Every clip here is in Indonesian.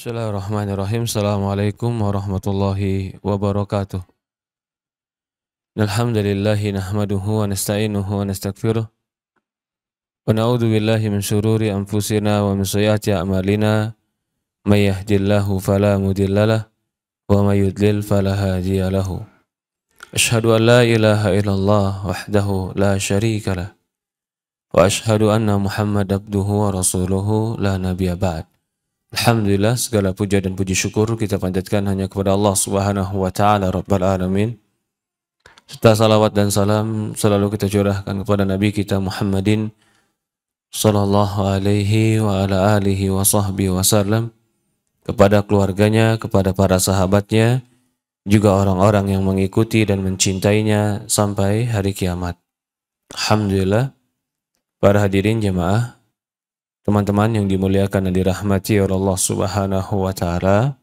Bismillahirrahmanirrahim. Assalamualaikum warahmatullahi wabarakatuh. Alhamdulillahi nahmaduhu wa nasta'inuhu wa nastaghfiruh. Wa na'udzu billahi min syururi anfusina wa min sayyiati a'malina. May yahdihillahu fala mudhillalah wa may yudlil fala hadiya lahu. Asyhadu an la ilaha illallah wahdahu la syarika lah. Wa asyhadu anna Muhammad abduhu wa rasuluhu la nabiyya ba'd. Alhamdulillah, segala puja dan puji syukur kita panjatkan hanya kepada Allah Subhanahu wa taala Rabbal alamin. Serta salawat dan salam selalu kita curahkan kepada Nabi kita Muhammadin sallallahu alaihi wa ala alihi wa sahbihi wasallam, kepada keluarganya, kepada para sahabatnya, juga orang-orang yang mengikuti dan mencintainya sampai hari kiamat. Alhamdulillah, para hadirin jemaah, teman-teman yang dimuliakan dan dirahmati oleh Allah Subhanahu wa taala.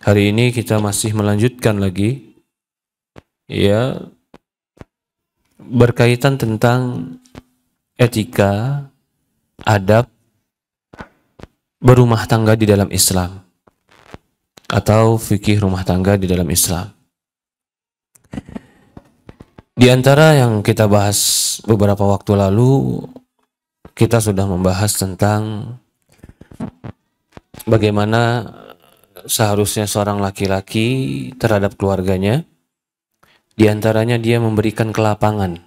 Hari ini kita masih melanjutkan lagi berkaitan tentang etika, adab berumah tangga di dalam Islam atau fikih rumah tangga di dalam Islam. Di antara yang kita bahas beberapa waktu lalu, kita sudah membahas tentang bagaimana seharusnya seorang laki-laki terhadap keluarganya. Di antaranya dia memberikan kelapangan,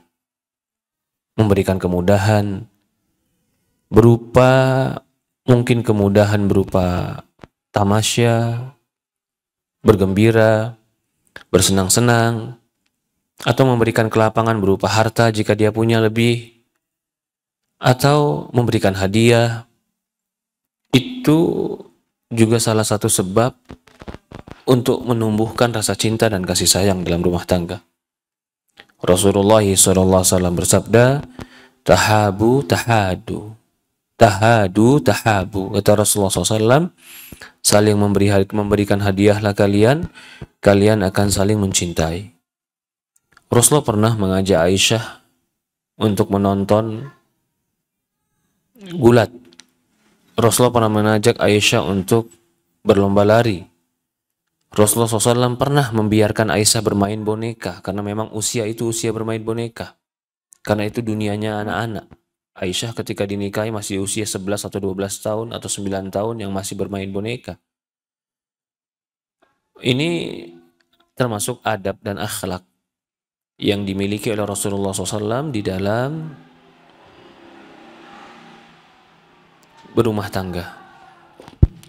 memberikan kemudahan mungkin kemudahan berupa tamasya, bergembira, bersenang-senang, atau memberikan kelapangan berupa harta jika dia punya lebih, atau memberikan hadiah. Itu juga salah satu sebab untuk menumbuhkan rasa cinta dan kasih sayang dalam rumah tangga. Rasulullah SAW bersabda, tahabu tahadu, tahadu tahabu. Kata Rasulullah SAW, saling memberikan hadiahlah kalian, kalian akan saling mencintai. Rasulullah pernah mengajak Aisyah untuk menonton gulat. Rasulullah pernah mengajak Aisyah untuk berlomba lari. Rasulullah SAW pernah membiarkan Aisyah bermain boneka, karena memang usia itu usia bermain boneka. Karena itu dunianya anak-anak. Aisyah ketika dinikahi masih usia 11 atau 12 tahun atau 9 tahun yang masih bermain boneka. Ini termasuk adab dan akhlak yang dimiliki oleh Rasulullah SAW di dalam berumah tangga.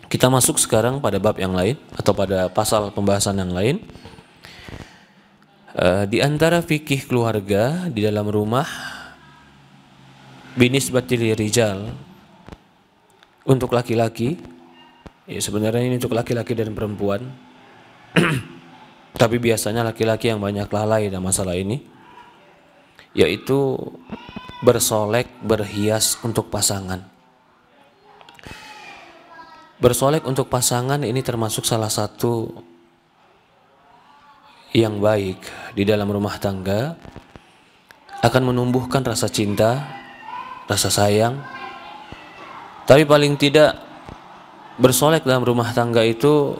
Kita masuk sekarang pada bab yang lain atau pada pasal pembahasan yang lain. Di antara fikih keluarga di dalam rumah, binisbatil rijal, untuk laki-laki, ya sebenarnya ini untuk laki-laki dan perempuan, tapi biasanya laki-laki yang banyak lalai dalam masalah ini, yaitu bersolek, berhias untuk pasangan. Bersolek untuk pasangan ini termasuk salah satu yang baik di dalam rumah tangga, akan menumbuhkan rasa cinta, rasa sayang. Tapi paling tidak bersolek dalam rumah tangga itu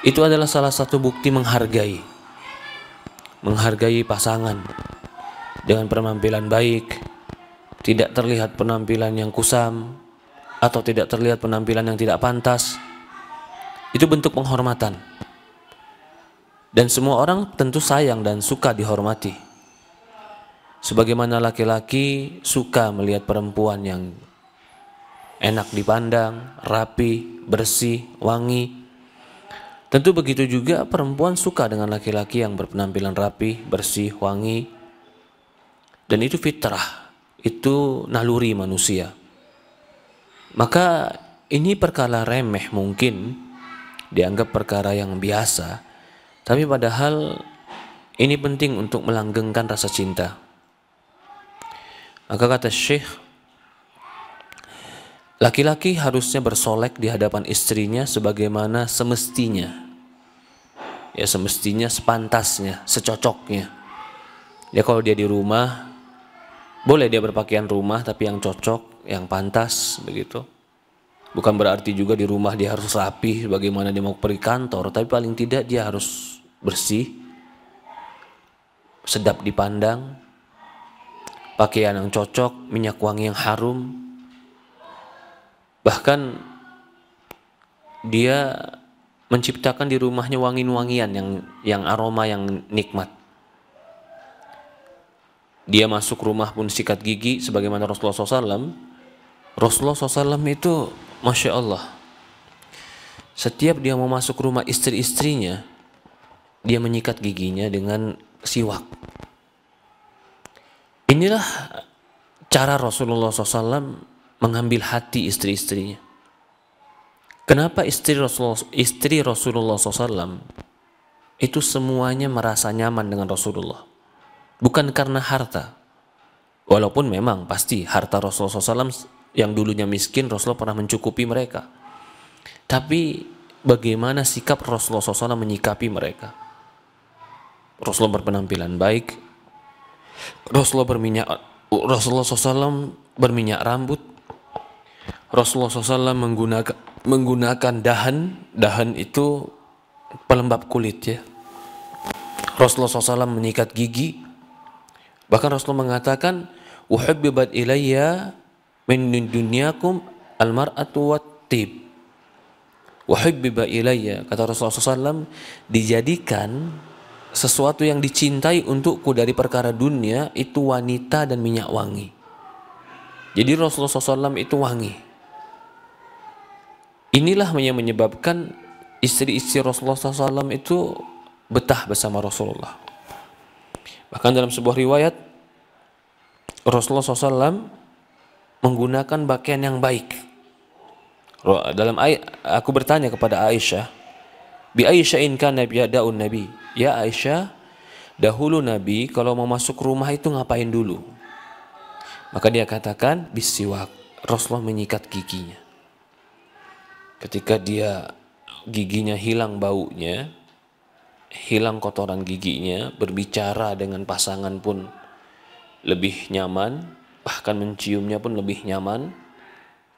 adalah salah satu bukti menghargai pasangan dengan penampilan baik, tidak terlihat penampilan yang kusam atau tidak terlihat penampilan yang tidak pantas. Itu bentuk penghormatan. Dan semua orang tentu sayang dan suka dihormati. Sebagaimana laki-laki suka melihat perempuan yang enak dipandang, rapi, bersih, wangi. Tentu begitu juga perempuan suka dengan laki-laki yang berpenampilan rapi, bersih, wangi. Dan itu fitrah, itu naluri manusia. Maka ini perkara remeh mungkin, dianggap perkara yang biasa, tapi padahal ini penting untuk melanggengkan rasa cinta. Maka kata Syekh, laki-laki harusnya bersolek di hadapan istrinya sebagaimana semestinya. Ya semestinya, sepantasnya, secocoknya. Ya kalau dia di rumah, boleh dia berpakaian rumah tapi yang cocok, yang pantas begitu. Bukan berarti juga di rumah dia harus rapi bagaimana dia mau pergi kantor, tapi paling tidak dia harus bersih, sedap dipandang, pakaian yang cocok, minyak wangi yang harum. Bahkan dia menciptakan di rumahnya wangi-wangian yang aroma yang nikmat. Dia masuk rumah pun sikat gigi sebagaimana Rasulullah SAW. Rasulullah SAW itu Masya Allah, setiap dia mau masuk rumah istri-istrinya, dia menyikat giginya dengan siwak. Inilah cara Rasulullah SAW mengambil hati istri-istrinya. Kenapa istri Rasulullah SAW itu semuanya merasa nyaman dengan Rasulullah? Bukan karena harta. Walaupun memang pasti harta Rasulullah SAW yang dulunya miskin, Rasulullah pernah mencukupi mereka. Tapi bagaimana sikap Rasulullah SAW menyikapi mereka? Rasulullah berpenampilan baik. Rasulullah SAW berminyak rambut. Rasulullah SAW menggunakan dahan itu pelembab kulit ya. Rasulullah SAW menyikat gigi. Bahkan Rasulullah mengatakan, "Uhibbat ilayya min dunyakum almar'atu wat-tib." Uhibba ilayya, kata Rasulullah SAW, dijadikan sesuatu yang dicintai untukku dari perkara dunia itu wanita dan minyak wangi. Jadi Rasulullah SAW itu wangi. Inilah yang menyebabkan istri-istri Rasulullah SAW itu betah bersama Rasulullah. Bahkan dalam sebuah riwayat, Rasulullah SAW menggunakan pakaian yang baik. Aku bertanya kepada Aisyah, bi Aisya'in kana biyada'un Nabi. Ya Aisyah, dahulu Nabi kalau mau masuk rumah itu ngapain dulu? Maka dia katakan bisiwak. Rasulullah menyikat giginya. Ketika dia giginya hilang baunya, hilang kotoran giginya, berbicara dengan pasangan pun lebih nyaman, bahkan menciumnya pun lebih nyaman,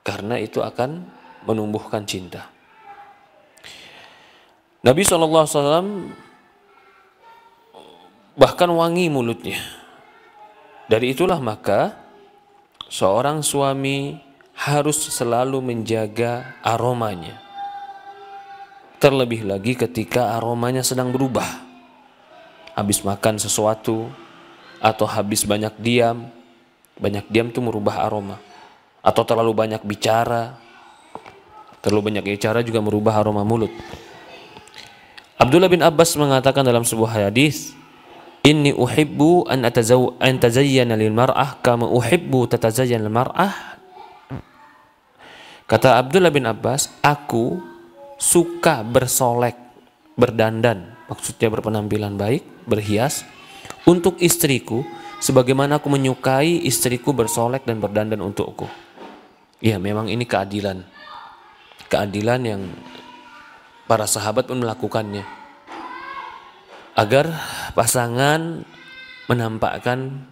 karena itu akan menumbuhkan cinta. Nabi SAW bahkan wangi mulutnya. Dari itulah maka seorang suami harus selalu menjaga aromanya. Terlebih lagi ketika aromanya sedang berubah. Habis makan sesuatu atau habis banyak diam itu merubah aroma. Atau terlalu banyak bicara juga merubah aroma mulut. Abdullah bin Abbas mengatakan dalam sebuah hadis, "Inni uhibbu an tazayyana lil mar'ah kama uhibbu tatazayyana lil mar'ah." Kata Abdullah bin Abbas, aku suka bersolek, berdandan, maksudnya berpenampilan baik, berhias untuk istriku sebagaimana aku menyukai istriku bersolek dan berdandan untukku. Ya, memang ini keadilan yang para sahabat pun melakukannya agar pasangan menampakkan,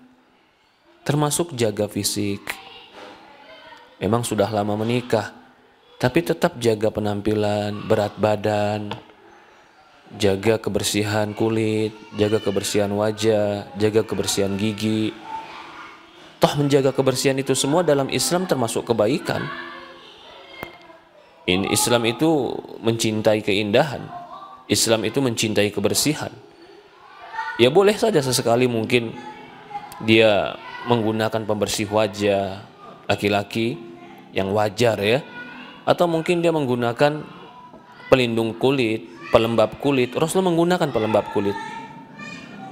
termasuk jaga fisik. Memang sudah lama menikah, tapi tetap jaga penampilan, berat badan, jaga kebersihan kulit, jaga kebersihan wajah, jaga kebersihan gigi. Toh menjaga kebersihan itu semua dalam Islam termasuk kebaikan. Islam itu mencintai keindahan. Islam itu mencintai kebersihan. Ya boleh saja sesekali mungkin dia menggunakan pembersih wajah, laki-laki yang wajar ya. Atau mungkin dia menggunakan pelindung kulit, pelembab kulit. Rasulullah menggunakan pelembab kulit.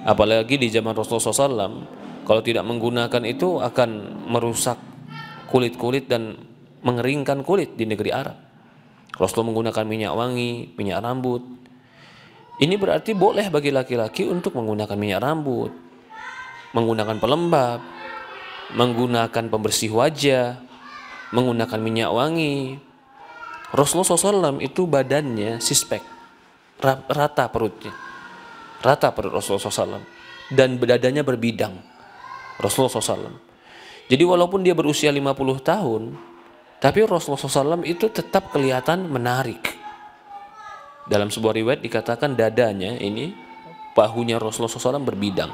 Apalagi di zaman Rasulullah SAW, kalau tidak menggunakan itu akan merusak kulit-kulit dan mengeringkan kulit di negeri Arab. Rasulullah menggunakan minyak wangi, minyak rambut. Ini berarti boleh bagi laki-laki untuk menggunakan minyak rambut, menggunakan pelembab, menggunakan pembersih wajah, menggunakan minyak wangi. Rasulullah SAW itu badannya sispek, rata perutnya, rata perut Rasulullah SAW, dan dadanya berbidang Rasulullah SAW. Jadi walaupun dia berusia 50 tahun, Tapi Rasulullah SAW itu tetap kelihatan menarik. Dalam sebuah riwayat dikatakan dadanya ini, bahunya Rasulullah SAW berbidang.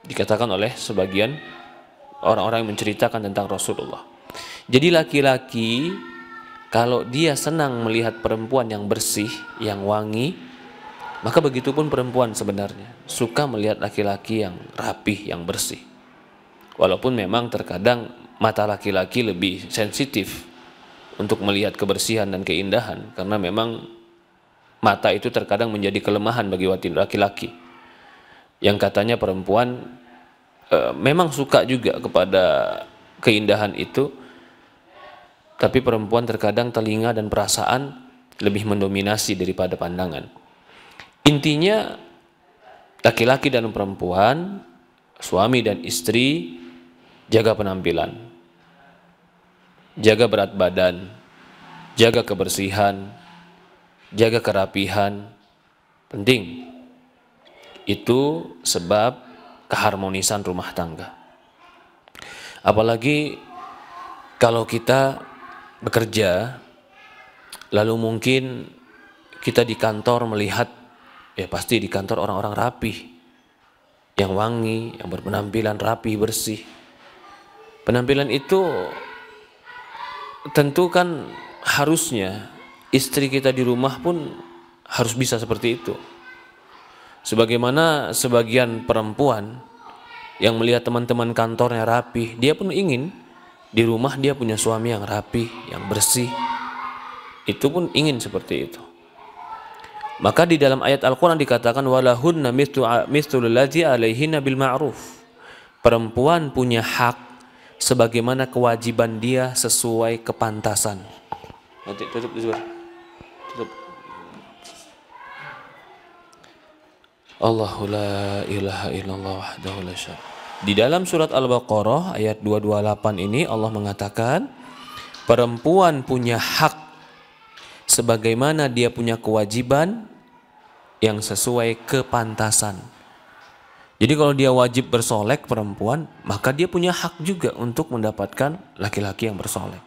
Dikatakan oleh sebagian orang-orang yang menceritakan tentang Rasulullah. Jadi laki-laki kalau dia senang melihat perempuan yang bersih, yang wangi, maka begitupun perempuan sebenarnya suka melihat laki-laki yang rapih, yang bersih. Walaupun memang terkadang mata laki-laki lebih sensitif untuk melihat kebersihan dan keindahan, karena memang mata itu terkadang menjadi kelemahan bagi laki-laki. Yang katanya perempuan memang suka juga kepada keindahan itu, tapi perempuan terkadang telinga dan perasaan lebih mendominasi daripada pandangan. Intinya laki-laki dan perempuan, suami dan istri, jaga penampilan, jaga berat badan, jaga kebersihan, jaga kerapihan, penting. Itu sebab keharmonisan rumah tangga. Apalagi kalau kita bekerja, lalu mungkin kita di kantor melihat, ya pasti di kantor orang-orang rapih, yang wangi, yang berpenampilan rapi, bersih. Penampilan itu tentu kan harusnya istri kita di rumah pun harus bisa seperti itu. Sebagaimana sebagian perempuan yang melihat teman-teman kantornya rapi, dia pun ingin di rumah dia punya suami yang rapi, yang bersih. Itu pun ingin seperti itu. Maka di dalam ayat Al-Quran dikatakan walahunna mithlul ladzi alaihinna bil ma'ruf. Perempuan punya hak sebagaimana kewajiban dia sesuai kepantasan. Nanti tutup. Allahu la ilaha illallah wahdahu la syarika. Di dalam surat Al-Baqarah ayat 228 ini Allah mengatakan perempuan punya hak sebagaimana dia punya kewajiban yang sesuai kepantasan. Jadi kalau dia wajib bersolek perempuan, maka dia punya hak juga untuk mendapatkan laki-laki yang bersolek.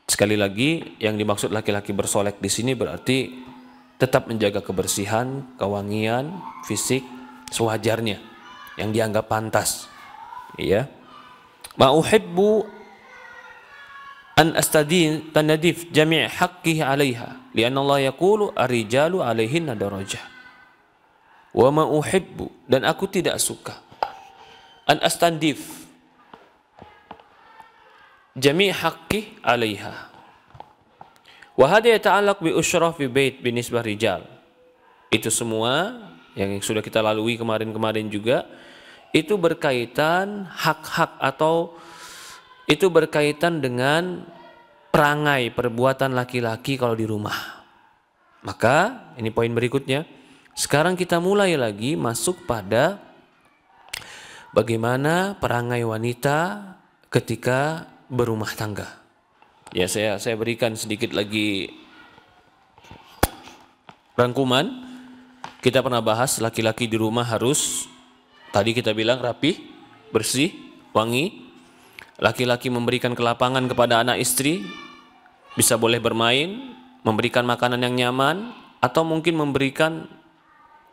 Sekali lagi, yang dimaksud laki-laki bersolek di sini berarti tetap menjaga kebersihan, kewangian, fisik sewajarnya yang dianggap pantas. Ya. Ma uhibbu an astadin tanadif jami' haqqihi 'alaiha li'anna Allah yaqulu ar-rijalu 'alaihinna darajah. Wa ma uhibbu, dan aku tidak suka an astandif jami' haqqi 'alaiha. Wa hadha yata'allaq bi usyrafi bait binisbah rijal. Itu semua yang sudah kita lalui kemarin-kemarin juga itu berkaitan hak-hak atau itu berkaitan dengan perangai perbuatan laki-laki kalau di rumah. Maka ini poin berikutnya. Sekarang kita mulai lagi masuk pada bagaimana perangai wanita ketika berumah tangga. Ya, saya berikan sedikit lagi rangkuman. Kita pernah bahas laki-laki di rumah harus, tadi kita bilang rapi, bersih, wangi. Laki-laki memberikan kelapangan kepada anak istri, bisa boleh bermain, memberikan makanan yang nyaman, atau mungkin memberikan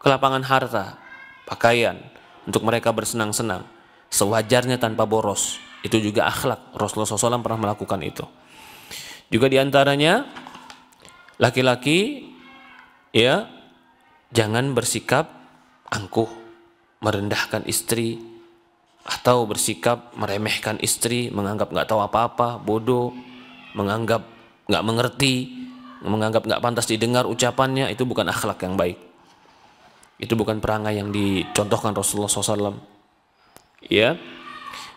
kelapangan harta, pakaian, untuk mereka bersenang-senang, sewajarnya tanpa boros. Itu juga akhlak. Rasulullah SAW pernah melakukan itu. Juga diantaranya laki-laki ya jangan bersikap angkuh, merendahkan istri, atau bersikap meremehkan istri, menganggap nggak tahu apa-apa, bodoh, menganggap nggak mengerti, menganggap nggak pantas didengar ucapannya. Itu bukan akhlak yang baik. Itu bukan perangai yang dicontohkan Rasulullah SAW. Ya,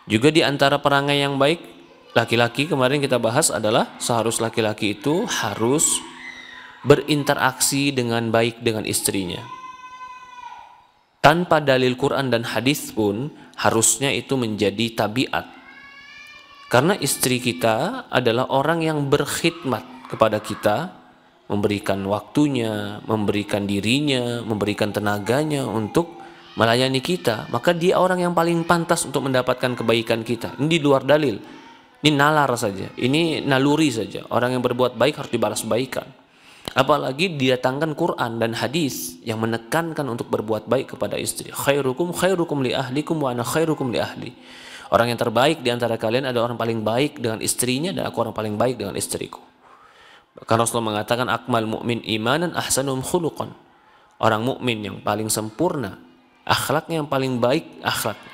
juga di antara perangai yang baik laki-laki kemarin kita bahas adalah seharusnya laki-laki itu harus berinteraksi dengan baik dengan istrinya. Tanpa dalil Quran dan hadis pun harusnya itu menjadi tabiat. Karena istri kita adalah orang yang berkhidmat kepada kita, memberikan waktunya, memberikan dirinya, memberikan tenaganya untuk melayani kita. Maka dia orang yang paling pantas untuk mendapatkan kebaikan kita. Ini di luar dalil. Ini nalar saja, ini naluri saja. Orang yang berbuat baik harus dibalas kebaikan. Apalagi didatangkan Quran dan hadis yang menekankan untuk berbuat baik kepada istri. Khairukum khairukum li ahlikum wa ana khairukum li ahli. Orang yang terbaik di antara kalian adalah orang paling baik dengan istrinya dan aku orang paling baik dengan istriku. Bahkan Rasulullah mengatakan akmal mu'min imanan ahsanum khuluqan. Orang mukmin yang paling sempurna akhlaknya, yang paling baik akhlaknya.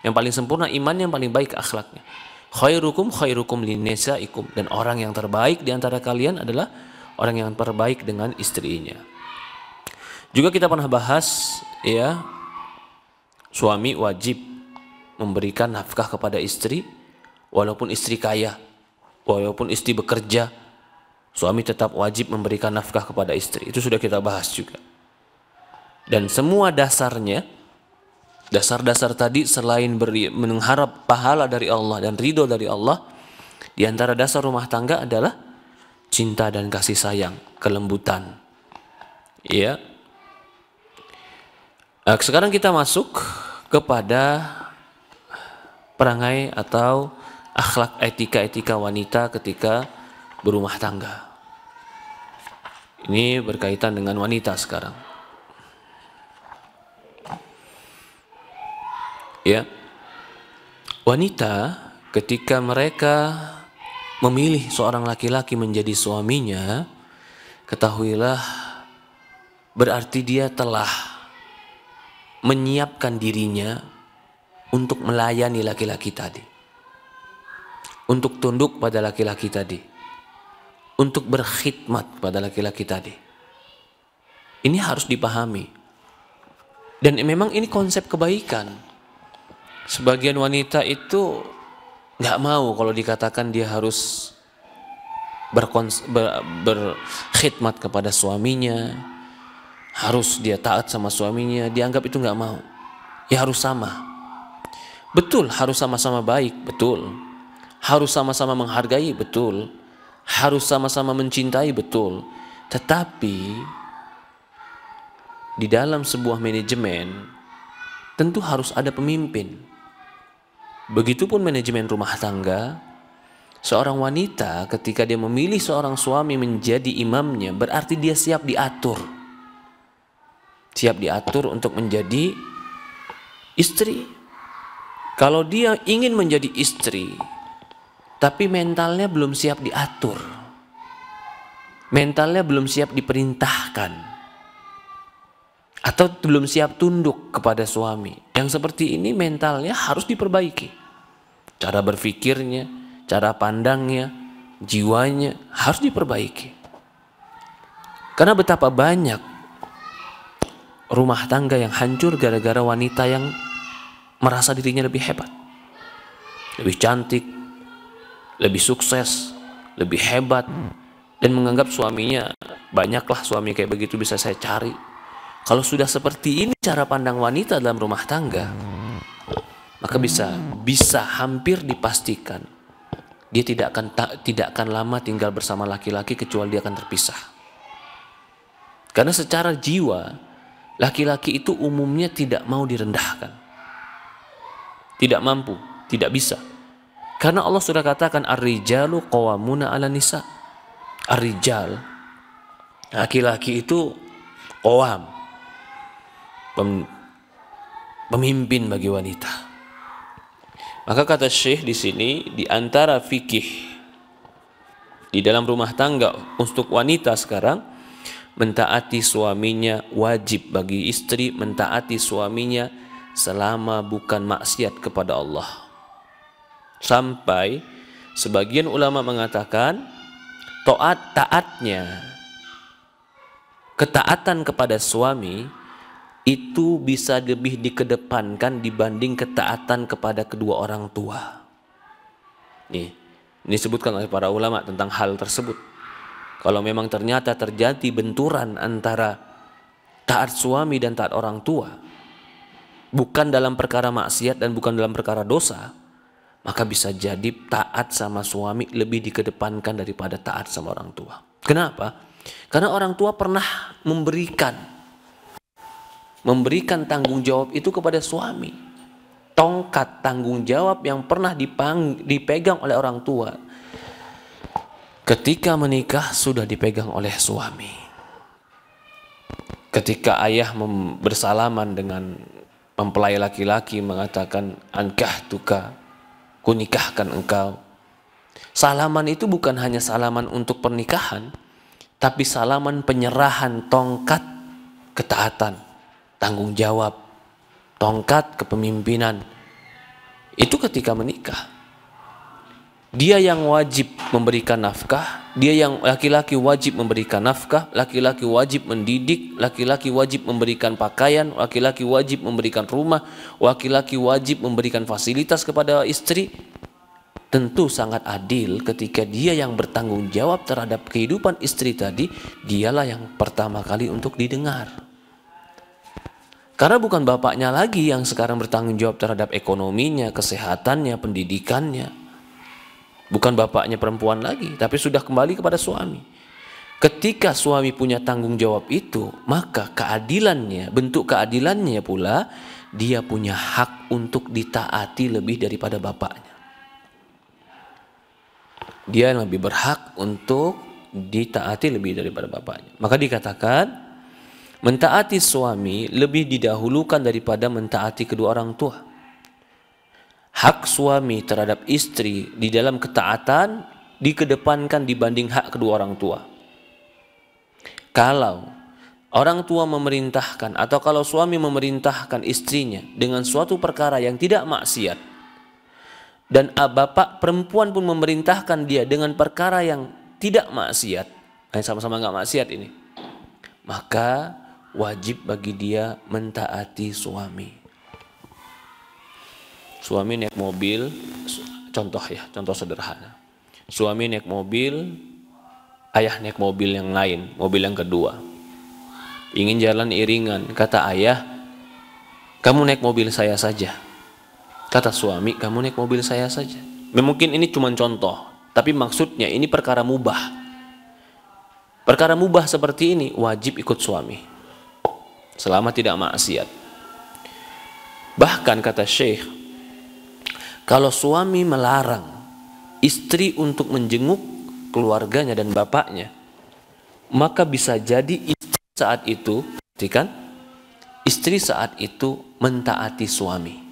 Yang paling sempurna imannya, yang paling baik akhlaknya. Khairukum khairukum linisaikum, dan orang yang terbaik di antara kalian adalah orang yang terbaik dengan istrinya. Juga kita pernah bahas ya, suami wajib memberikan nafkah kepada istri walaupun istri kaya, walaupun istri bekerja, suami tetap wajib memberikan nafkah kepada istri. Itu sudah kita bahas juga. Dan semua dasarnya, dasar-dasar tadi selain mengharap pahala dari Allah dan ridho dari Allah, di antara dasar rumah tangga adalah cinta dan kasih sayang, kelembutan. Ya. Sekarang kita masuk kepada perangai atau akhlak etika-etika wanita ketika berumah tangga. Ini berkaitan dengan wanita sekarang. Ya, wanita ketika mereka memilih seorang laki-laki menjadi suaminya, ketahuilah berarti dia telah menyiapkan dirinya untuk melayani laki-laki tadi, untuk tunduk pada laki-laki tadi, untuk berkhidmat pada laki-laki tadi. Ini harus dipahami. Dan memang ini konsep kebaikan. Sebagian wanita itu nggak mau kalau dikatakan dia harus berkhidmat kepada suaminya, harus dia taat sama suaminya, dianggap itu nggak mau. Ya harus sama. Betul, harus sama-sama baik, betul. Harus sama-sama menghargai, betul. Harus sama-sama mencintai, betul. Tetapi di dalam sebuah manajemen tentu harus ada pemimpin. Begitupun manajemen rumah tangga, seorang wanita ketika dia memilih seorang suami menjadi imamnya, berarti dia siap diatur. Siap diatur untuk menjadi istri. Kalau dia ingin menjadi istri, tapi mentalnya belum siap diatur, mentalnya belum siap diperintahkan, atau belum siap tunduk kepada suami, yang seperti ini mentalnya harus diperbaiki. Cara berpikirnya, cara pandangnya, jiwanya harus diperbaiki. Karena betapa banyak rumah tangga yang hancur gara-gara wanita yang merasa dirinya lebih hebat, lebih cantik, lebih sukses, lebih hebat, dan menganggap suaminya, banyaklah suami kayak begitu bisa saya cari. Kalau sudah seperti ini cara pandang wanita dalam rumah tangga, maka bisa hampir dipastikan dia tidak akan lama tinggal bersama laki-laki, kecuali dia akan terpisah. Karena secara jiwa laki-laki itu umumnya tidak mau direndahkan, tidak mampu, tidak bisa. Karena Allah sudah katakan ar-rijalu qawwamuna 'alan nisa. Ar-rijal, laki-laki itu qawwam, pemimpin bagi wanita. Maka kata Syekh di sini, di antara fikih di dalam rumah tangga untuk wanita sekarang, mentaati suaminya wajib bagi istri, mentaati suaminya selama bukan maksiat kepada Allah. Sampai sebagian ulama mengatakan ketaatan kepada suami itu bisa lebih dikedepankan dibanding ketaatan kepada kedua orang tua. Ini disebutkan oleh para ulama tentang hal tersebut. Kalau memang ternyata terjadi benturan antara taat suami dan taat orang tua, bukan dalam perkara maksiat dan bukan dalam perkara dosa, maka bisa jadi taat sama suami lebih dikedepankan daripada taat sama orang tua. Kenapa? Karena orang tua pernah memberikan tanggung jawab itu kepada suami. tongkat tanggung jawab yang pernah dipegang oleh orang tua ketika menikah sudah dipegang oleh suami. Ketika ayah bersalaman dengan mempelai laki-laki mengatakan ankahtuka, kunikahkan engkau. Salaman itu bukan hanya salaman untuk pernikahan, tapi salaman penyerahan tongkat ketaatan, tanggung jawab, tongkat kepemimpinan. Itu ketika menikah. Dia yang wajib memberikan nafkah, dia yang laki-laki wajib memberikan nafkah, laki-laki wajib mendidik, laki-laki wajib memberikan pakaian, laki-laki wajib memberikan rumah, laki-laki wajib memberikan fasilitas kepada istri. Tentu sangat adil ketika dia yang bertanggung jawab terhadap kehidupan istri tadi, dialah yang pertama kali untuk didengar. Karena bukan bapaknya lagi yang sekarang bertanggung jawab terhadap ekonominya, kesehatannya, pendidikannya. Bukan bapaknya perempuan lagi, tapi sudah kembali kepada suami. Ketika suami punya tanggung jawab itu, maka keadilannya, bentuk keadilannya pula, dia punya hak untuk ditaati lebih daripada bapaknya. Dia yang lebih berhak untuk ditaati lebih daripada bapaknya. Maka dikatakan, mentaati suami lebih didahulukan daripada mentaati kedua orang tua. Hak suami terhadap istri di dalam ketaatan dikedepankan dibanding hak kedua orang tua. Kalau orang tua memerintahkan atau kalau suami memerintahkan istrinya dengan suatu perkara yang tidak maksiat, dan bapak perempuan pun memerintahkan dia dengan perkara yang tidak maksiat, sama-sama nggak maksiat ini, maka wajib bagi dia mentaati suami. Suami naik mobil, contoh sederhana. Suami naik mobil, ayah naik mobil yang lain, mobil yang kedua. Ingin jalan iringan, kata ayah, kamu naik mobil saya saja. Kata suami, kamu naik mobil saya saja. Mungkin ini cuma contoh, tapi maksudnya ini perkara mubah. Perkara mubah seperti ini wajib ikut suami, selama tidak maksiat. Bahkan kata Syekh, kalau suami melarang istri untuk menjenguk keluarganya dan bapaknya, maka bisa jadi istri saat itu mentaati suami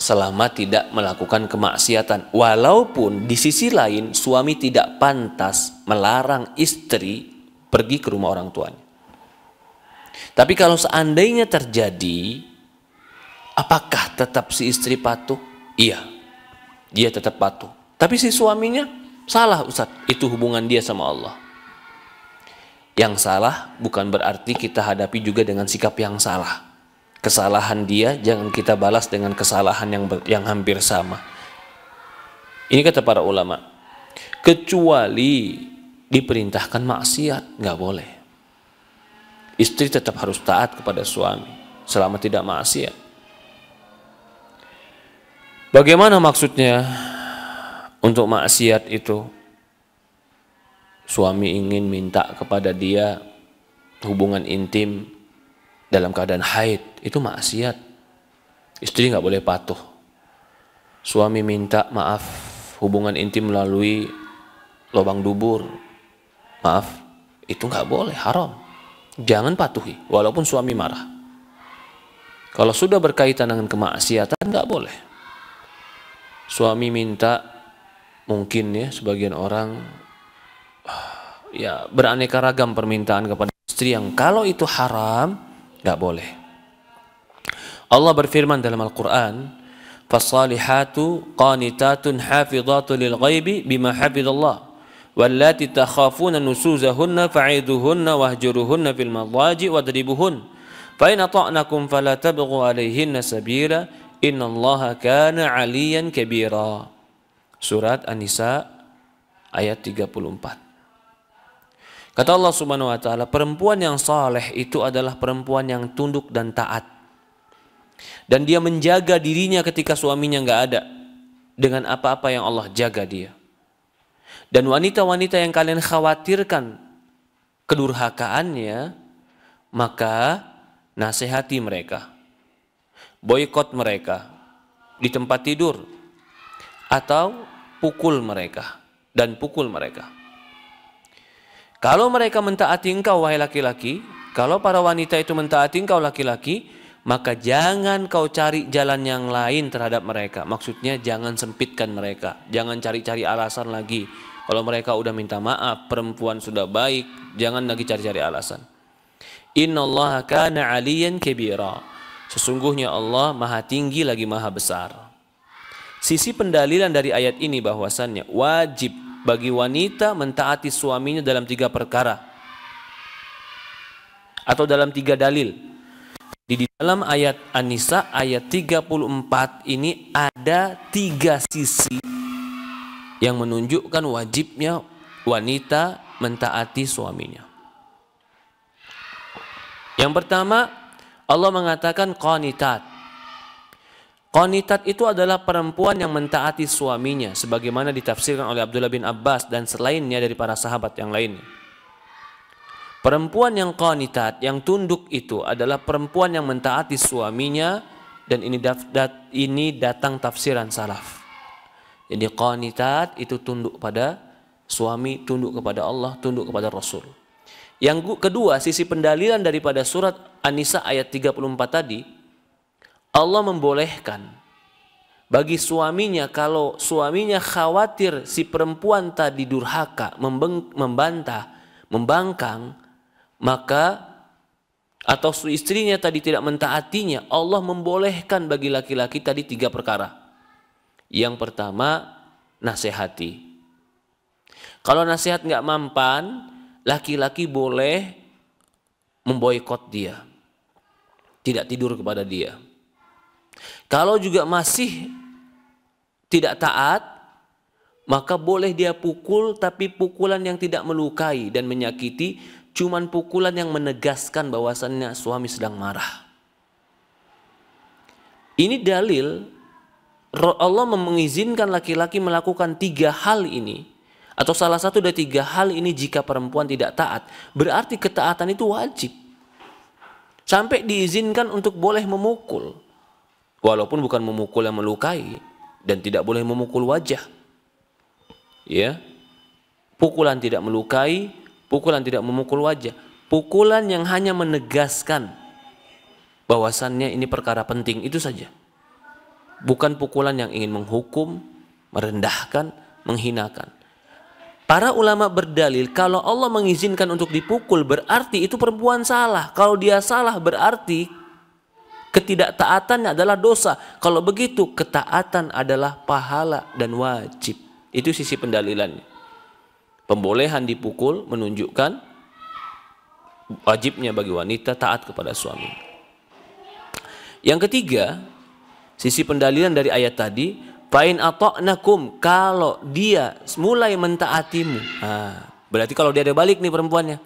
selama tidak melakukan kemaksiatan. Walaupun di sisi lain suami tidak pantas melarang istri pergi ke rumah orang tuanya. Tapi kalau seandainya terjadi, apakah tetap si istri patuh? Iya, dia tetap patuh. Tapi si suaminya salah, Ustaz. Itu hubungan dia sama Allah. Yang salah bukan berarti kita hadapi juga dengan sikap yang salah. Kesalahan dia jangan kita balas dengan kesalahan yang hampir sama. Ini kata para ulama. Kecuali diperintahkan maksiat, nggak boleh. Istri tetap harus taat kepada suami selama tidak maksiat. Bagaimana maksudnya untuk maksiat itu? Suami ingin minta kepada dia hubungan intim dalam keadaan haid, itu maksiat. Istri nggak boleh patuh. Suami minta maaf hubungan intim melalui lubang dubur, maaf, itu nggak boleh, haram. Jangan patuhi, walaupun suami marah. Kalau sudah berkaitan dengan kemaksiatan, nggak boleh. Suami minta, mungkin ya sebagian orang ya beraneka ragam permintaan kepada istri yang kalau itu haram, nggak boleh. Allah berfirman dalam Al-Quran, "Fassalihatu qanitatun hafidhatun lil ghaibi bima hafidhallah, wallati takhafuna nusuzahunna fa'iduhunna wahjuruhunna fil madhaji wadribuhun, fa in ata'nakum fala tabghu 'alaihinna sabila, innallaha kana 'aliyan kabira." Surat An-Nisa ayat 34. Kata Allah Subhanahu wa taala, perempuan yang saleh itu adalah perempuan yang tunduk dan taat. Dan dia menjaga dirinya ketika suaminya enggak ada dengan apa-apa yang Allah jaga dia. Dan wanita-wanita yang kalian khawatirkan kedurhakaannya, maka nasihati mereka. boikot mereka di tempat tidur, atau pukul mereka dan pukul mereka. Kalau mereka mentaati engkau wahai laki-laki, kalau para wanita itu mentaati engkau laki-laki, maka jangan kau cari jalan yang lain terhadap mereka. Maksudnya jangan sempitkan mereka, jangan cari-cari alasan lagi. Kalau mereka udah minta maaf, perempuan sudah baik, jangan lagi cari-cari alasan. Innallaha kana 'aliyan kabira. Sesungguhnya Allah maha tinggi lagi maha besar. Sisi pendalilan dari ayat ini bahwasannya wajib bagi wanita mentaati suaminya dalam 3 perkara atau dalam 3 dalil. Di dalam ayat An-Nisa ayat 34 ini ada 3 sisi yang menunjukkan wajibnya wanita mentaati suaminya. Yang pertama, Allah mengatakan qanitat. Qanitat itu adalah perempuan yang mentaati suaminya, sebagaimana ditafsirkan oleh Abdullah bin Abbas dan selainnya dari para sahabat yang lainnya. Perempuan yang qanitat, yang tunduk itu adalah perempuan yang mentaati suaminya, dan ini datang tafsiran salaf. Jadi qanitat itu tunduk pada suami, tunduk kepada Allah, tunduk kepada Rasul. Yang kedua, sisi pendalilan daripada surat An-Nisa ayat 34 tadi, Allah membolehkan bagi suaminya, kalau suaminya khawatir si perempuan tadi durhaka, membantah, membangkang, maka atau istrinya tadi tidak mentaatinya, Allah membolehkan bagi laki-laki tadi 3 perkara. Yang pertama, nasihati. Kalau nasihat nggak mampan, laki-laki boleh memboikot dia, tidak tidur kepada dia. Kalau juga masih tidak taat, maka boleh dia pukul, tapi pukulan yang tidak melukai dan menyakiti, cuman pukulan yang menegaskan bahwasannya suami sedang marah. Ini dalil Allah mengizinkan laki-laki melakukan 3 hal ini, atau salah satu dari 3 hal ini jika perempuan tidak taat. Berarti ketaatan itu wajib. Sampai diizinkan untuk boleh memukul. Walaupun bukan memukul yang melukai, dan tidak boleh memukul wajah. Ya. Pukulan tidak melukai, pukulan tidak memukul wajah. Pukulan yang hanya menegaskan bahwasannya ini perkara penting, itu saja. Bukan pukulan yang ingin menghukum, merendahkan, menghinakan. Para ulama berdalil, kalau Allah mengizinkan untuk dipukul berarti itu perempuan salah. Kalau dia salah berarti ketidaktaatannya adalah dosa. Kalau begitu ketaatan adalah pahala dan wajib. Itu sisi pendalilannya. Pembolehan dipukul menunjukkan wajibnya bagi wanita taat kepada suami. Yang ketiga, sisi pendalilan dari ayat tadi, fa'in ata'nakum, kalau dia mulai mentaatimu. Berarti kalau dia ada balik nih perempuannya,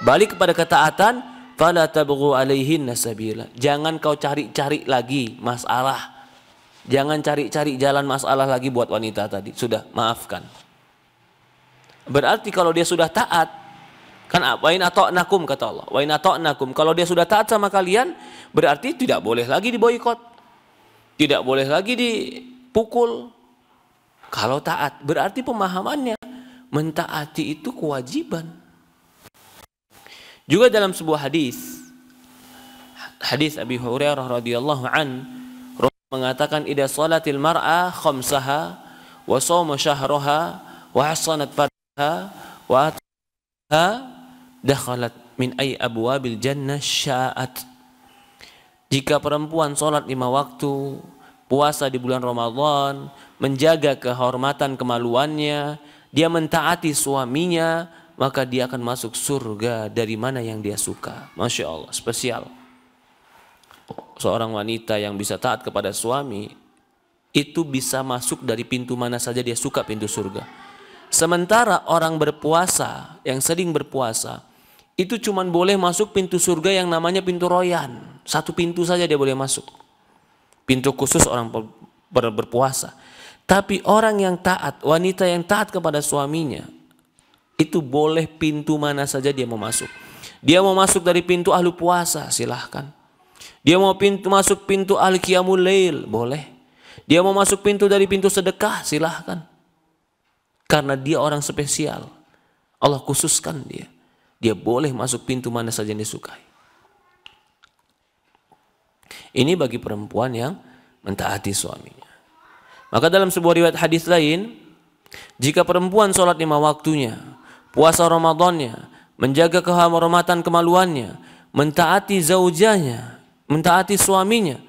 balik kepada ketaatan, fala tabghu alaihinna sabila. Jangan kau cari-cari lagi masalah. Jangan cari-cari jalan masalah lagi buat wanita tadi. Sudah, maafkan. Berarti kalau dia sudah taat, kan wa in ata'nakum kata Allah. Wa in ata'nakum, kalau dia sudah taat sama kalian, berarti tidak boleh lagi diboikot. Tidak boleh lagi dipukul. Kalau taat, berarti pemahamannya mentaati itu kewajiban. Juga dalam sebuah hadis Abi Hurairah radhiyallahu an, Rasul mengatakan idza salatil mar'a khamsaha wa shoma syahraha wa hasanat farjaha wa ataha dakhalat min ay abwabil jannah sya'at. Jika perempuan sholat 5 waktu, puasa di bulan Ramadan, menjaga kehormatan kemaluannya, dia mentaati suaminya, maka dia akan masuk surga dari mana yang dia suka. Masya Allah, spesial. Seorang wanita yang bisa taat kepada suami, itu bisa masuk dari pintu mana saja dia suka, pintu surga. Sementara orang berpuasa, yang sering berpuasa, itu cuma boleh masuk pintu surga yang namanya pintu royan. 1 pintu saja dia boleh masuk. Pintu khusus orang berpuasa. Tapi orang yang taat, wanita yang taat kepada suaminya, itu boleh pintu mana saja dia mau masuk. Dia mau masuk dari pintu ahlu puasa, silahkan. Dia mau masuk pintu al-qiyamul lail, boleh. Dia mau masuk pintu dari pintu sedekah, silahkan. Karena dia orang spesial. Allah khususkan dia. Dia boleh masuk pintu mana saja yang disukai. Ini bagi perempuan yang mentaati suaminya. Maka dalam sebuah riwayat hadis lain, jika perempuan sholat 5 waktunya, puasa Ramadannya, menjaga kehormatan kemaluannya, mentaati zaujanya, mentaati suaminya,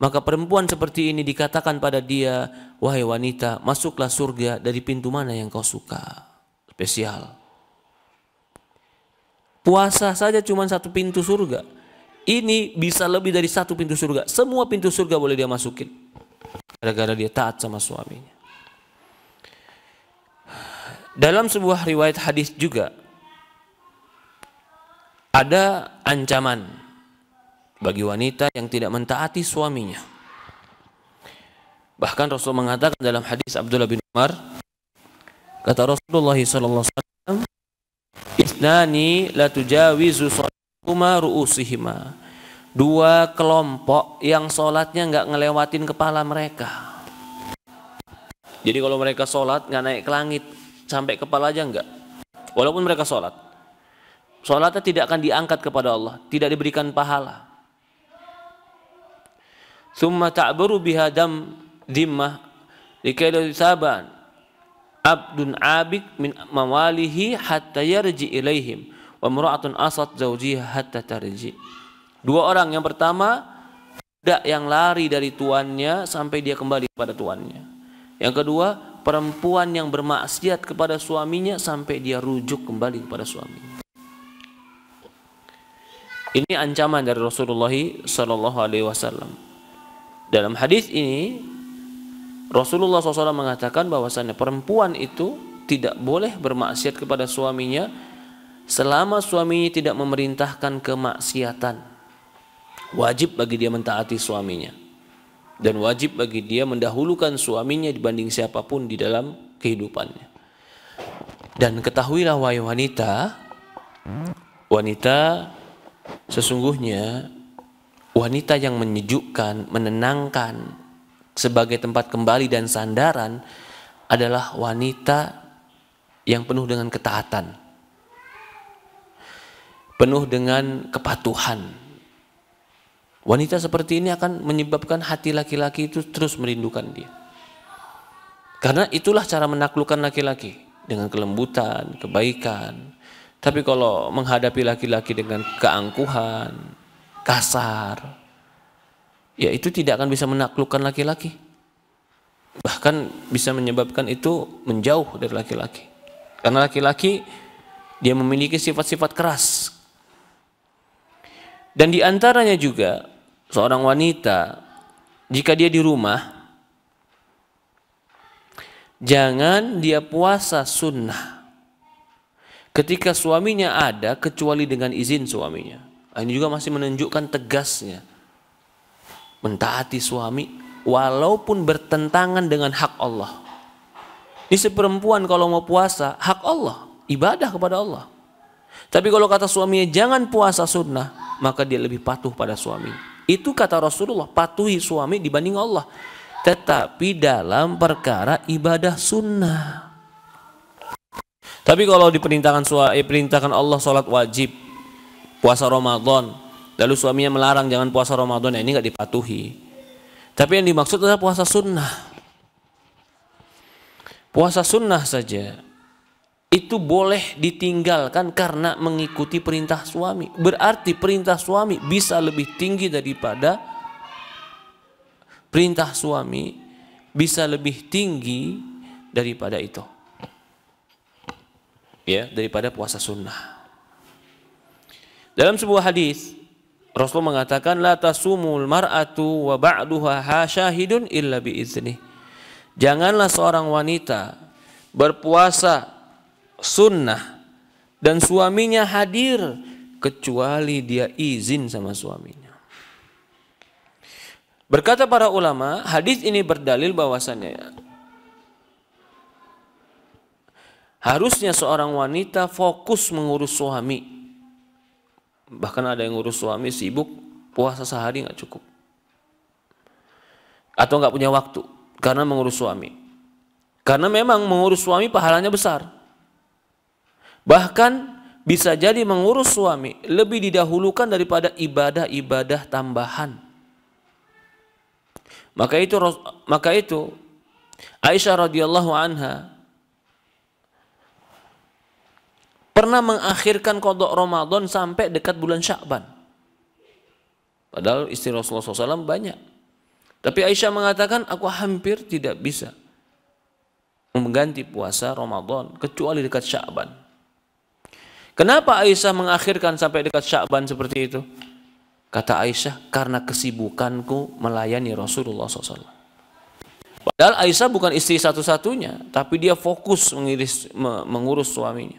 maka perempuan seperti ini dikatakan pada dia, wahai wanita, masuklah surga dari pintu mana yang kau suka. Spesial. Puasa saja cuma 1 pintu surga. Ini bisa lebih dari 1 pintu surga. Semua pintu surga boleh dia masukin. Gara-gara dia taat sama suaminya. Dalam sebuah riwayat hadis juga ada ancaman bagi wanita yang tidak mentaati suaminya. Bahkan Rasul mengatakan dalam hadis Abdullah bin Umar, kata Rasulullah SAW, "Isnani la tujawizu salatuma ru'usihima." 2 kelompok yang sholatnya nggak ngelewatin kepala mereka. Jadi kalau mereka sholat nggak naik ke langit, sampai kepala aja enggak. Walaupun mereka sholat, sholatnya tidak akan diangkat kepada Allah, tidak diberikan pahala. Thumma ta'buru biha dam dhimmah likai saban abdun abik min mawalihi hatta yarji ilaihim wa imra'atun asat zawjiha hatta tarji. 2 orang, yang pertama budak yang lari dari tuannya sampai dia kembali kepada tuannya. Yang kedua, perempuan yang bermaksiat kepada suaminya sampai dia rujuk kembali kepada suaminya. Ini ancaman dari Rasulullah SAW. Dalam hadis ini Rasulullah SAW mengatakan bahwasannya perempuan itu tidak boleh bermaksiat kepada suaminya selama suaminya tidak memerintahkan kemaksiatan. Wajib bagi dia mentaati suaminya, dan wajib bagi dia mendahulukan suaminya dibanding siapapun di dalam kehidupannya. Dan ketahuilah wahai wanita, sesungguhnya wanita yang menyejukkan, menenangkan sebagai tempat kembali dan sandaran adalah wanita yang penuh dengan ketaatan, penuh dengan kepatuhan. Wanita seperti ini akan menyebabkan hati laki-laki itu terus merindukan dia. Karena itulah cara menaklukkan laki-laki, dengan kelembutan, kebaikan. Tapi kalau menghadapi laki-laki dengan keangkuhan, kasar, ya itu tidak akan bisa menaklukkan laki-laki. Bahkan bisa menyebabkan itu menjauh dari laki-laki. Karena laki-laki dia memiliki sifat-sifat keras. Dan di antaranya juga seorang wanita, jika dia di rumah, jangan dia puasa sunnah ketika suaminya ada kecuali dengan izin suaminya. Ini juga masih menunjukkan tegasnya mentaati suami walaupun bertentangan dengan hak Allah. Ini seperempuan kalau mau puasa, hak Allah, ibadah kepada Allah. Tapi kalau kata suaminya jangan puasa sunnah, maka dia lebih patuh pada suami. Itu kata Rasulullah, patuhi suami dibanding Allah. Tetapi dalam perkara ibadah sunnah. Tapi kalau diperintahkan Allah sholat wajib, puasa Ramadan, lalu suaminya melarang jangan puasa Ramadan, ini nggak dipatuhi. Tapi yang dimaksud adalah puasa sunnah. Puasa sunnah saja itu boleh ditinggalkan karena mengikuti perintah suami. Berarti perintah suami bisa lebih tinggi daripada perintah suami, bisa lebih tinggi daripada itu. Ya, daripada puasa sunnah. Dalam sebuah hadis Rasul mengatakan la tasumul mar'atu wa ba'duha syahidun illa biiznih. Janganlah seorang wanita berpuasa sunnah dan suaminya hadir kecuali dia izin sama suaminya. Berkata para ulama, hadis ini berdalil bahwasannya harusnya seorang wanita fokus mengurus suami. Bahkan ada yang ngurus suami sibuk puasa sehari nggak cukup. Atau nggak punya waktu karena mengurus suami. Karena memang mengurus suami pahalanya besar. Bahkan bisa jadi mengurus suami lebih didahulukan daripada ibadah-ibadah tambahan. Maka itu Aisyah radhiyallahu anha pernah mengakhirkan qada Ramadan sampai dekat bulan Sya'ban. Padahal istri Rasulullah SAW banyak. Tapi Aisyah mengatakan, aku hampir tidak bisa mengganti puasa Ramadan kecuali dekat Sya'ban. Kenapa Aisyah mengakhirkan sampai dekat Sya'ban seperti itu? Kata Aisyah, karena kesibukanku melayani Rasulullah SAW. Padahal Aisyah bukan istri satu-satunya, tapi dia fokus mengurus suaminya.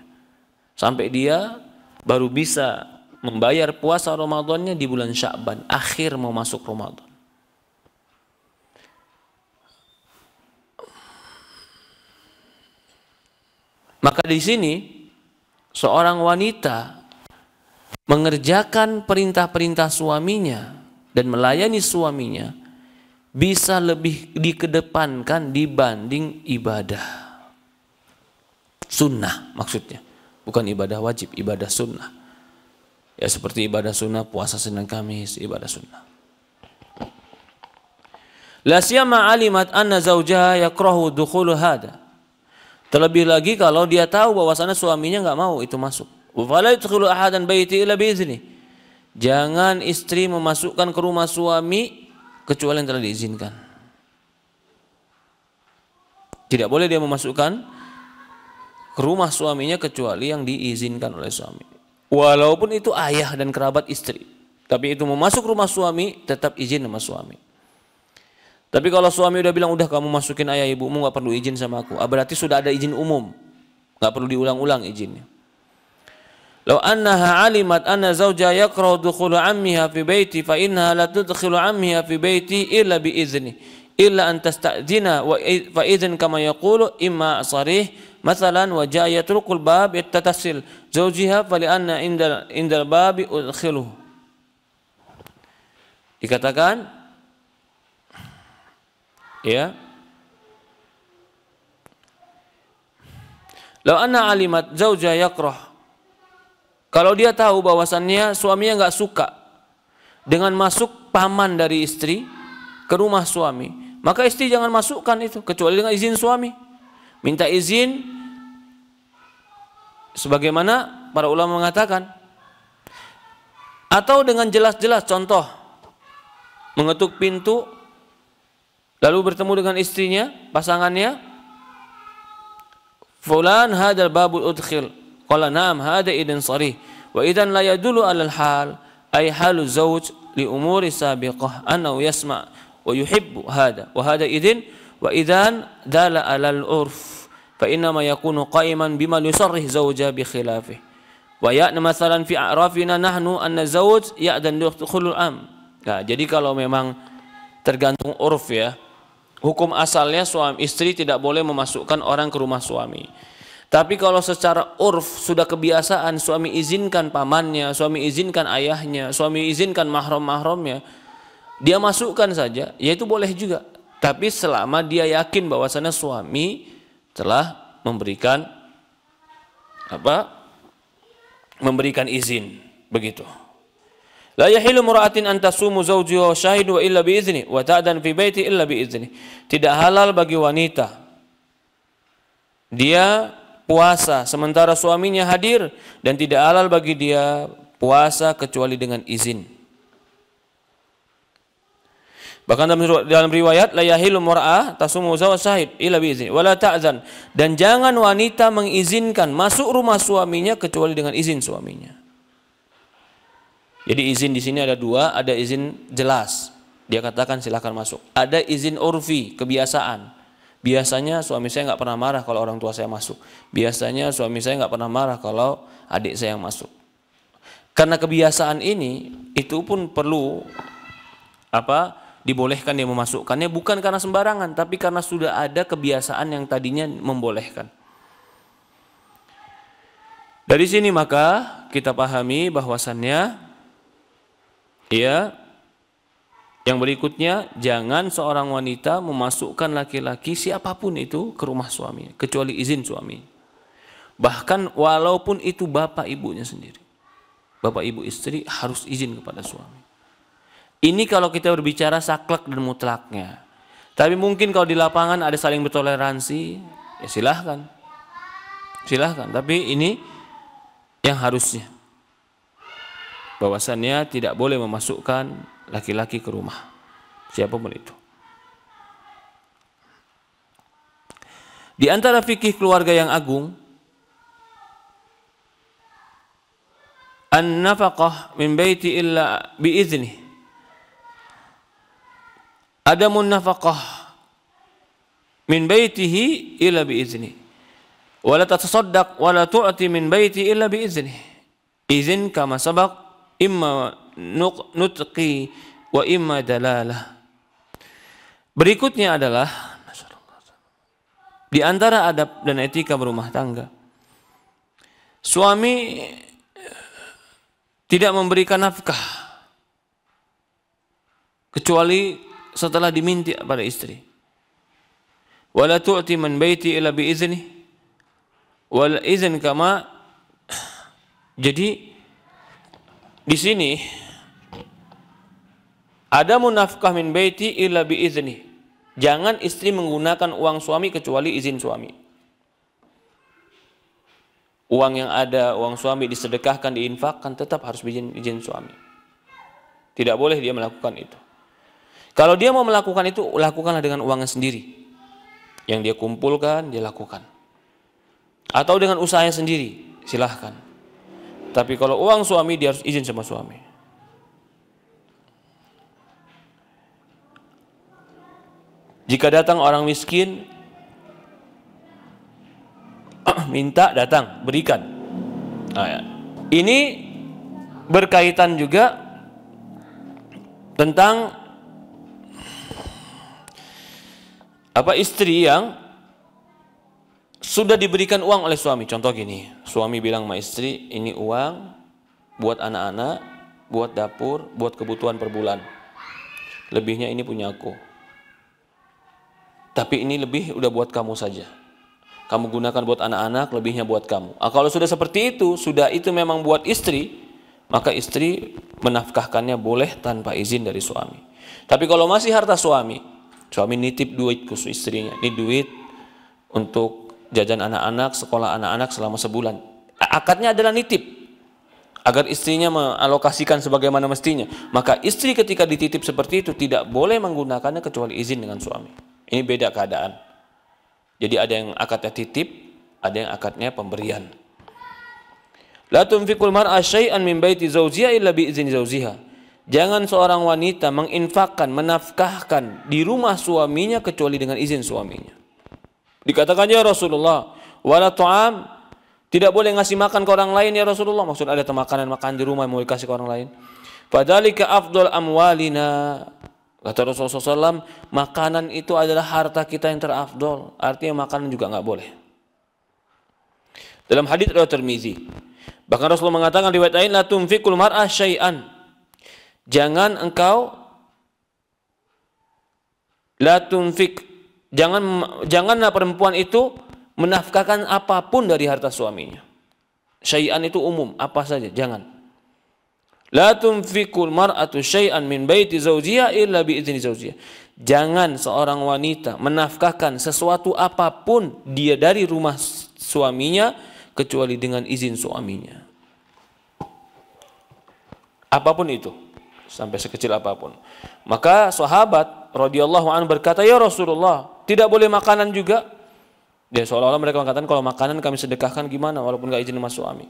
Sampai dia baru bisa membayar puasa Ramadannya di bulan Sya'ban, akhir mau masuk Ramadan. Maka di sini seorang wanita mengerjakan perintah-perintah suaminya dan melayani suaminya bisa lebih dikedepankan dibanding ibadah sunnah, maksudnya bukan ibadah wajib, ibadah sunnah. Ya seperti ibadah sunnah puasa Senin Kamis, ibadah sunnah. La siyama alimat anna zawjaha yakrahu dukhulu hada. Terlebih lagi kalau dia tahu bahwasanya suaminya nggak mau itu masuk. Wala yadkhulu ahadan baiti illa biizni. Jangan istri memasukkan ke rumah suami kecuali yang telah diizinkan. Tidak boleh dia memasukkan ke rumah suaminya kecuali yang diizinkan oleh suami. Walaupun itu ayah dan kerabat istri. Tapi itu mau masuk rumah suami tetap izin sama suami. Tapi kalau suami udah bilang udah kamu masukin ayah ibumu nggak perlu izin sama aku. Berarti sudah ada izin umum. Nggak perlu diulang-ulang izinnya. Law annaha alimat anna zawja yakrahu dukhulu ammiha fi baiti fa innaha la tudkhilu ammiha fi baiti illa bi izni illa an tasta'dina wa fa idzn kama yaqulu imma sarih مثلا وجاء يترك الباب يتصل زوجها فلأن عند الباب أدخله. Dikatakan ya law anna alimat zauja yakrah, kalau dia tahu bahwasannya suaminya nggak suka dengan masuk paman dari istri ke rumah suami, maka istri jangan masukkan itu kecuali dengan izin suami. Minta izin sebagaimana para ulama mengatakan, atau dengan jelas-jelas, contoh mengetuk pintu lalu bertemu dengan istrinya, pasangannya, fulan hadal babul udkhil, qala na'am hada idzn sarih wa idzan la yadullu 'alal hal ay halu zawj li umuri sabiqah annahu yasma' wa yuhibbu hada wa hada idzn wa idzan dala 'alal urf fa inna ma yakunu qa'iman bima yusarrih zawja bi khilafih wa ya'na mathalan fi a'rafina nahnu anna zawj ya'dan dukhulul am. Nah, jadi kalau memang tergantung urf ya. Hukum asalnya suami istri tidak boleh memasukkan orang ke rumah suami. Tapi kalau secara urf sudah kebiasaan suami izinkan pamannya, suami izinkan ayahnya, suami izinkan mahram-mahramnya, dia masukkan saja, ya itu boleh juga. Tapi selama dia yakin bahwasanya suami telah memberikan memberikan izin, begitu. La yahilu mura'atin an tasumu zawjuha syahidu illa bi izni wa ta'dan fi baiti illa bi izni. Tidak halal bagi wanita dia puasa sementara suaminya hadir, dan tidak halal bagi dia puasa kecuali dengan izin. Bahkan dalam riwayat la yahilu mura'ah tasumu zawjuha syahid illa bi izni wa la ta'zan, dan jangan wanita mengizinkan masuk rumah suaminya kecuali dengan izin suaminya. Jadi izin di sini ada dua, ada izin jelas, dia katakan silakan masuk. Ada izin urfi, kebiasaan. Biasanya suami saya nggak pernah marah kalau orang tua saya masuk. Biasanya suami saya nggak pernah marah kalau adik saya yang masuk. Karena kebiasaan ini, itu pun perlu dibolehkan dia memasukkannya, bukan karena sembarangan, tapi karena sudah ada kebiasaan yang tadinya membolehkan. Dari sini maka kita pahami bahwasannya ya Yang berikutnya, jangan seorang wanita memasukkan laki-laki siapapun itu ke rumah suami kecuali izin suami. Bahkan walaupun itu bapak ibunya sendiri. Bapak ibu istri harus izin kepada suami. Ini kalau kita berbicara saklek dan mutlaknya. Tapi mungkin kalau di lapangan ada saling bertoleransi, ya silahkan. Silahkan, tapi ini yang harusnya. Bahwasannya tidak boleh memasukkan laki-laki ke rumah siapapun itu. Di antara fikih keluarga yang agung, an-nafaqah min baiti illa biizni. Adamun nafaqah min baitihi illa biizni. Wala tatasaddaq wala tu'ti min baiti illa biizni. Izin kama sabaq imma nutqi wa imma dalalah. Berikutnya adalah di antara adab dan etika berumah tangga. Suami tidak memberikan nafkah kecuali setelah diminta pada istri. Wala tu'ti man baiti illa bi izni. Wal izn kama. Jadi di sini ada munafkah min baiti illa bi izni. Jangan istri menggunakan uang suami kecuali izin suami. Uang yang ada, uang suami disedekahkan, diinfakkan, tetap harus izin suami. Tidak boleh dia melakukan itu. Kalau dia mau melakukan itu, lakukanlah dengan uangnya sendiri. Yang dia kumpulkan, dia lakukan. Atau dengan usahanya sendiri, silahkan. Tapi kalau uang suami, dia harus izin sama suami. Jika datang orang miskin, minta, datang, berikan. Nah, ya. Ini berkaitan juga tentang istri yang sudah diberikan uang oleh suami. Contoh gini, suami bilang sama istri, ini uang buat anak-anak, buat dapur, buat kebutuhan per bulan. Lebihnya ini punya aku. Tapi ini lebih udah buat kamu saja. Kamu gunakan buat anak-anak, lebihnya buat kamu. Kalau sudah seperti itu, sudah itu memang buat istri, maka istri menafkahkannya boleh tanpa izin dari suami. Tapi kalau masih harta suami, suami nitip duit ke istrinya, ini duit untuk jajan anak-anak, sekolah anak-anak selama sebulan. Akadnya adalah nitip, agar istrinya mengalokasikan sebagaimana mestinya. Maka istri ketika dititip seperti itu tidak boleh menggunakannya kecuali izin dengan suami. Ini beda keadaan. Jadi ada yang akadnya titip, ada yang akadnya pemberian. La tunfiqul mar'a syai'an min baiti zawjiha illa bi izni zawjiha. Jangan seorang wanita menginfakkan, menafkahkan di rumah suaminya kecuali dengan izin suaminya. Dikatakan ya Rasulullah, wala ta'am, tidak boleh ngasih makan ke orang lain ya Rasulullah. Maksud ada makanan di rumah mau dikasih ke orang lain. Fadzalika afdal amwalina. Kata Rasulullah SAW, makanan itu adalah harta kita yang terafdol. Artinya makanan juga nggak boleh. Dalam hadits riwayat Tirmizi, bahkan Rasulullah mengatakan riwayat lain, la tunfiqul mar'ah syai'an. Janganlah perempuan itu menafkahkan apapun dari harta suaminya. Syai'an itu umum, apa saja, jangan. La tunfiqul mar'atu syai'an min baiti zawjiha illa bi izni zawjiha. Jangan seorang wanita menafkahkan sesuatu apapun dia dari rumah suaminya kecuali dengan izin suaminya. Apapun itu, sampai sekecil apapun. Maka sahabat radhiyallahu anhu berkata, "Ya Rasulullah, tidak boleh makanan juga?" Dia seolah-olah mereka mengatakan kalau makanan kami sedekahkan gimana walaupun enggak izin sama suami.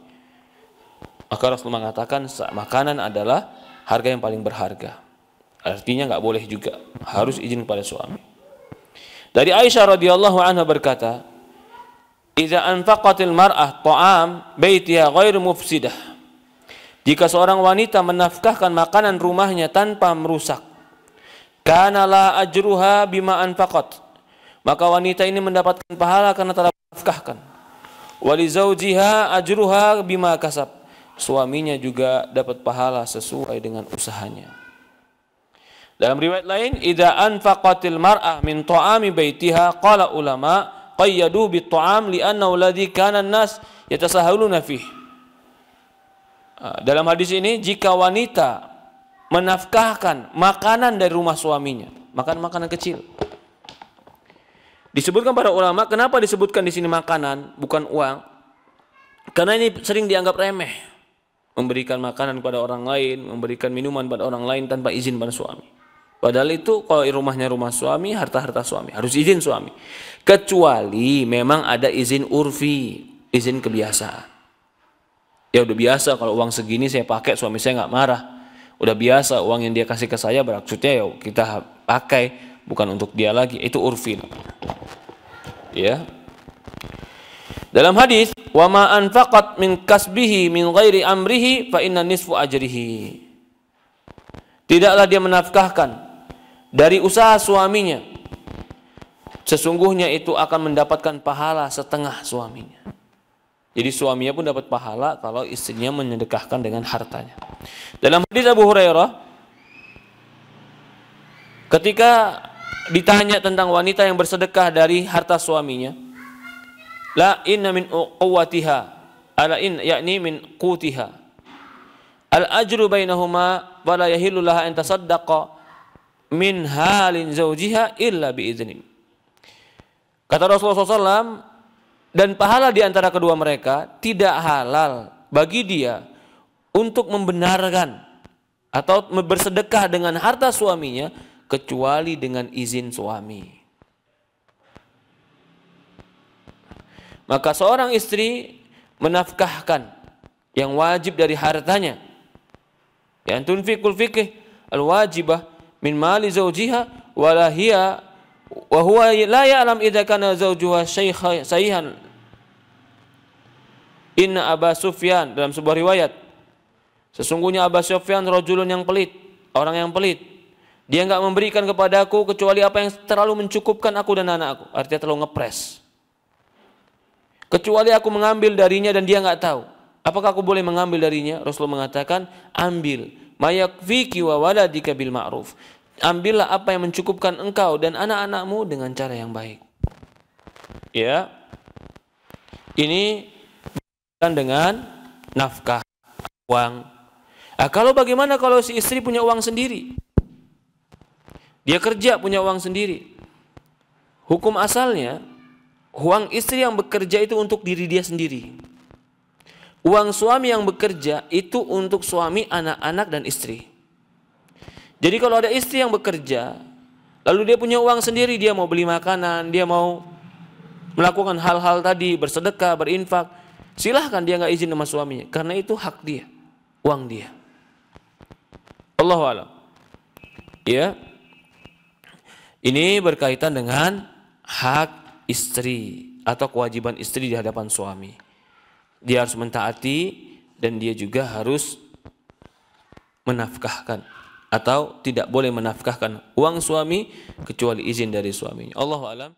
Maka Rasulullah mengatakan makanan adalah harga yang paling berharga. Artinya enggak boleh juga, harus izin kepada suami. Dari Aisyah radhiyallahu anha berkata, "Idza anfaqatil mar'ah ta'am baitiha ghairu mufsidah." Jika seorang wanita menafkahkan makanan rumahnya tanpa merusak, kana la ajruha bima anfaqat. Maka wanita ini mendapatkan pahala karena telah menafkahkan. Wa li zawjiha ajruha bima kasab. Suaminya juga dapat pahala sesuai dengan usahanya. Dalam riwayat lain, idza anfaqatil mar'ah min ta'ami baitiha, qala ulama qayyadu bit ta'am li'annahu alladhi kana an-nas yatasahhaluna fihi. Dalam hadis ini, jika wanita menafkahkan makanan dari rumah suaminya, makan makanan kecil. Disebutkan para ulama, kenapa disebutkan di sini makanan bukan uang? Karena ini sering dianggap remeh. Memberikan makanan kepada orang lain, memberikan minuman pada orang lain tanpa izin pada suami. Padahal itu kalau rumahnya rumah suami, harta-harta suami, harus izin suami. Kecuali memang ada izin urfi, izin kebiasaan. Ya udah biasa kalau uang segini saya pakai, suami saya nggak marah. Udah biasa uang yang dia kasih ke saya, maksudnya ya kita pakai, bukan untuk dia lagi, itu urfi. Ya. Dalam hadis, wa ma anfaqat min kasbihi min ghairi amrihi fa inna nisfu ajrihi. Tidaklah dia menafkahkan dari usaha suaminya, sesungguhnya itu akan mendapatkan pahala setengah suaminya. Jadi suaminya pun dapat pahala kalau istrinya menyedekahkan dengan hartanya. Dalam hadis Abu Hurairah, ketika ditanya tentang wanita yang bersedekah dari harta suaminya, la inna min quwwatiha ala in yakni min qutiha al ajru bainahuma wa la yahillu laha an tasaddaqa min halin zawjiha illa bi idznin. Kata Rasulullah SAW, dan pahala di antara kedua mereka tidak halal bagi dia untuk membenarkan atau bersedekah dengan harta suaminya kecuali dengan izin suami. Maka seorang istri menafkahkan yang wajib dari hartanya. Ya tunfikul fikih al-wajibah min mali zawjiha wa la hiya wa huwa la ya'lam idza kana zawjuha shaykhan. Inna Aba Sufyan, dalam sebuah riwayat, sesungguhnya Aba Sufyan rajulun yang pelit, orang yang pelit. Dia enggak memberikan kepadaku kecuali apa yang terlalu mencukupkan aku dan anakku. Artinya terlalu ngepres. Kecuali aku mengambil darinya dan dia enggak tahu. Apakah aku boleh mengambil darinya? Rasulullah mengatakan, ambil mayakfiki wa waladika bil ma'ruf. Ambillah apa yang mencukupkan engkau dan anak-anakmu dengan cara yang baik. Ya. Ini dengan nafkah, uang. Kalau bagaimana kalau si istri punya uang sendiri? Dia kerja punya uang sendiri. Hukum asalnya, uang istri yang bekerja itu untuk diri dia sendiri. Uang suami yang bekerja itu untuk suami, anak-anak, dan istri. Jadi kalau ada istri yang bekerja, lalu dia punya uang sendiri, dia mau beli makanan, dia mau melakukan hal-hal tadi, bersedekah, berinfak, silahkan, dia nggak izin sama suaminya, karena itu hak dia, uang dia. Allahu a'lam. Ya, ini berkaitan dengan hak istri atau kewajiban istri di hadapan suami. Dia harus mentaati dan dia juga harus menafkahkan atau tidak boleh menafkahkan uang suami kecuali izin dari suaminya. Allahu a'lam.